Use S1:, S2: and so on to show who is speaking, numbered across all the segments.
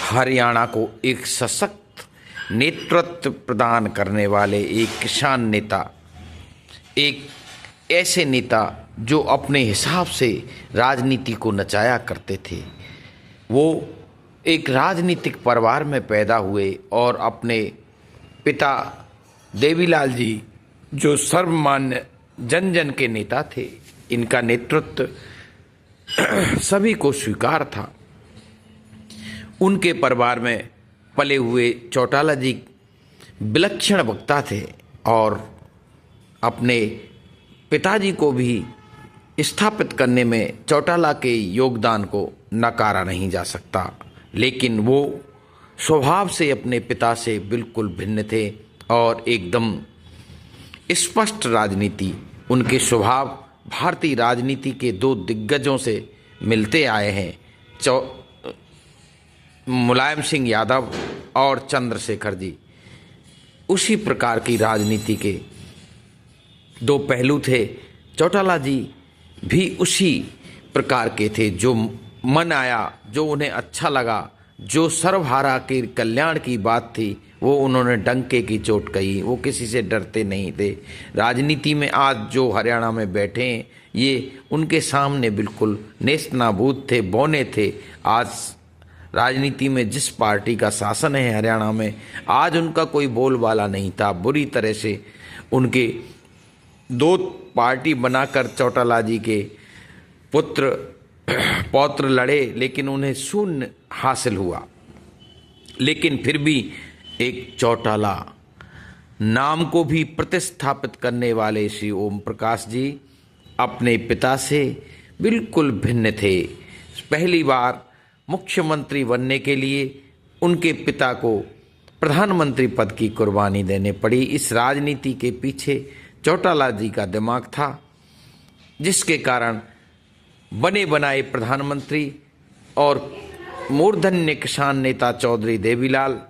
S1: हरियाणा को एक सशक्त नेतृत्व प्रदान करने वाले एक किसान नेता, एक ऐसे नेता जो अपने हिसाब से राजनीति को नचाया करते थे। वो एक राजनीतिक परिवार में पैदा हुए और अपने पिता देवीलाल जी जो सर्वमान्य जन जन के नेता थे, इनका नेतृत्व सभी को स्वीकार था। उनके परिवार में पले हुए चौटाला जी विलक्षण वक्ता थे और अपने पिताजी को भी स्थापित करने में चौटाला के योगदान को नकारा नहीं जा सकता। लेकिन वो स्वभाव से अपने पिता से बिल्कुल भिन्न थे और एकदम स्पष्ट राजनीति, उनके स्वभाव भारतीय राजनीति के दो दिग्गजों से मिलते आए हैं, मुलायम सिंह यादव और चंद्रशेखर जी। उसी प्रकार की राजनीति के दो पहलू थे। चौटाला जी भी उसी प्रकार के थे, जो मन आया, जो उन्हें अच्छा लगा, जो सर्वहारा के कल्याण की बात थी, वो उन्होंने डंके की चोट कही। वो किसी से डरते नहीं थे। राजनीति में आज जो हरियाणा में बैठे हैं, ये उनके सामने बिल्कुल नेस्तनाबूद थे, बौने थे। आज राजनीति में जिस पार्टी का शासन है हरियाणा में, आज उनका कोई बोलबाला नहीं था। बुरी तरह से उनके दो पार्टी बनाकर चौटाला जी के पौत्र लड़े, लेकिन उन्हें शून्य हासिल हुआ। लेकिन फिर भी एक चौटाला नाम को भी प्रतिस्थापित करने वाले श्री ओम प्रकाश जी अपने पिता से बिल्कुल भिन्न थे। पहली बार मुख्यमंत्री बनने के लिए उनके पिता को प्रधानमंत्री पद की कुर्बानी देने पड़ी। इस राजनीति के पीछे चौटाला जी का दिमाग था, जिसके कारण बने बनाए प्रधानमंत्री और मूर्धन्य किसान नेता चौधरी देवीलाल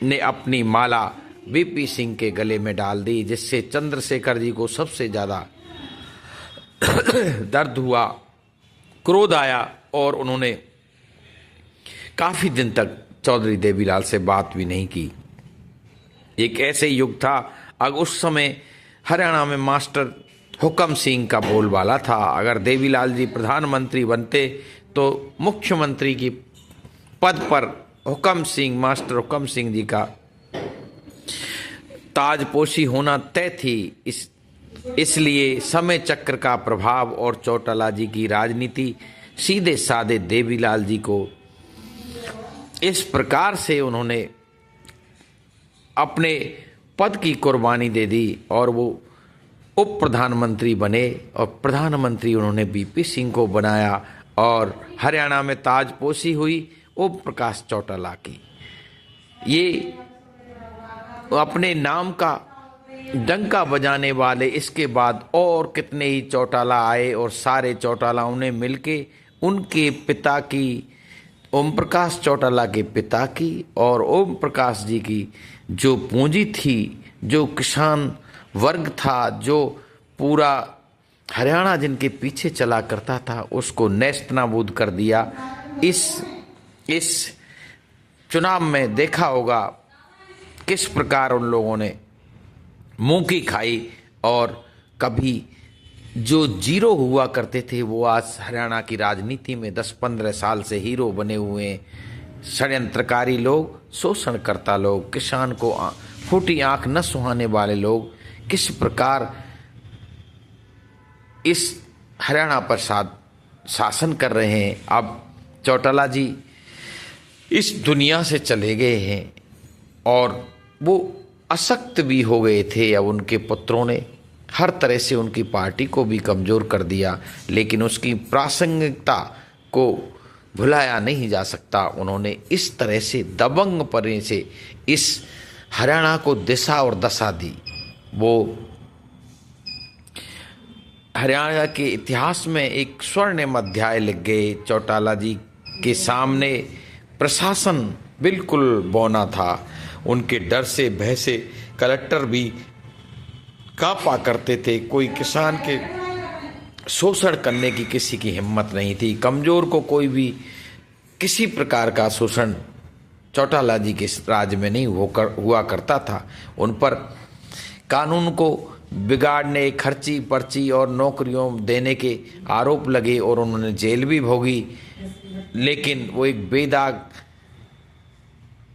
S1: ने अपनी माला वीपी सिंह के गले में डाल दी, जिससे चंद्रशेखर जी को सबसे ज़्यादा दर्द हुआ, क्रोध आया और उन्होंने काफ़ी दिन तक चौधरी देवीलाल से बात भी नहीं की। एक ऐसे युग था, अब उस समय हरियाणा में मास्टर हुक्म सिंह का बोलबाला था। अगर देवीलाल जी प्रधानमंत्री बनते तो मुख्यमंत्री की पद पर मास्टर हुक्म सिंह जी का ताजपोशी होना तय थी। इसलिए समय चक्र का प्रभाव और चौटाला जी की राजनीति सीधे साधे देवीलाल जी को इस प्रकार से उन्होंने अपने पद की कुर्बानी दे दी और वो उप प्रधानमंत्री बने और प्रधानमंत्री उन्होंने वीपी सिंह को बनाया और हरियाणा में ताजपोशी हुई ओम प्रकाश चौटाला की। ये अपने नाम का डंका बजाने वाले इसके बाद और कितने ही चौटाला आए और सारे चौटालाओं ने मिलके उनके पिता की, ओम प्रकाश चौटाला के पिता की और ओम प्रकाश जी की जो पूंजी थी, जो किसान वर्ग था, जो पूरा हरियाणा जिनके पीछे चला करता था, उसको नेस्तनाबूद कर दिया। इस चुनाव में देखा होगा किस प्रकार उन लोगों ने मुंह की खाई और कभी जो जीरो हुआ करते थे वो आज हरियाणा की राजनीति में 10-15 साल से हीरो बने हुए हैं। षड्यंत्रकारी लोग, शोषणकर्ता लोग, किसान को फूटी आंख न सुहाने वाले लोग किस प्रकार इस हरियाणा पर शासन कर रहे हैं। अब चौटाला जी इस दुनिया से चले गए हैं और वो अशक्त भी हो गए थे। अब उनके पुत्रों ने हर तरह से उनकी पार्टी को भी कमज़ोर कर दिया, लेकिन उसकी प्रासंगिकता को भुलाया नहीं जा सकता। उन्होंने इस तरह से दबंग पने से इस हरियाणा को दिशा और दशा दी। वो हरियाणा के इतिहास में एक स्वर्णिम अध्याय लिख गए। चौटाला जी के सामने प्रशासन बिल्कुल बौना था। उनके डर से भय से कलेक्टर भी कांपा करते थे। कोई किसान के शोषण करने की किसी की हिम्मत नहीं थी। कमज़ोर को कोई भी किसी प्रकार का शोषण चौटाला जी के राज में नहीं हुआ करता था। उन पर कानून को बिगाड़ने, खर्ची पर्ची और नौकरियों देने के आरोप लगे और उन्होंने जेल भी भोगी। लेकिन वो एक बेदाग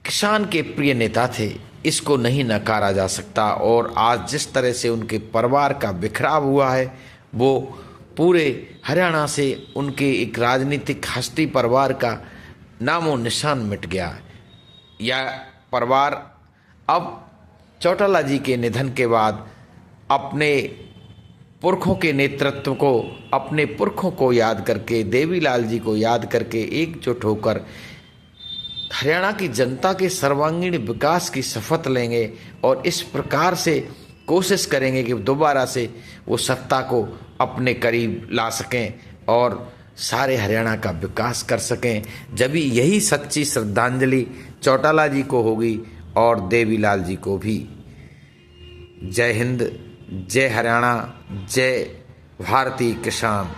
S1: किसान के प्रिय नेता थे, इसको नहीं नकारा जा सकता। और आज जिस तरह से उनके परिवार का बिखराव हुआ है, वो पूरे हरियाणा से उनके एक राजनीतिक हस्ती परिवार का नामो निशान मिट गया है। यह परिवार अब चौटाला जी के निधन के बाद अपने पुरखों के नेतृत्व को, अपने पुरखों को याद करके, देवीलाल जी को याद करके एकजुट होकर हरियाणा की जनता के सर्वांगीण विकास की शपथ लेंगे और इस प्रकार से कोशिश करेंगे कि दोबारा से वो सत्ता को अपने करीब ला सकें और सारे हरियाणा का विकास कर सकें। जब यही सच्ची श्रद्धांजलि चौटाला जी को होगी और देवीलाल जी को भी। जय हिंद, जय हरियाणा, जय भारतीय किसान।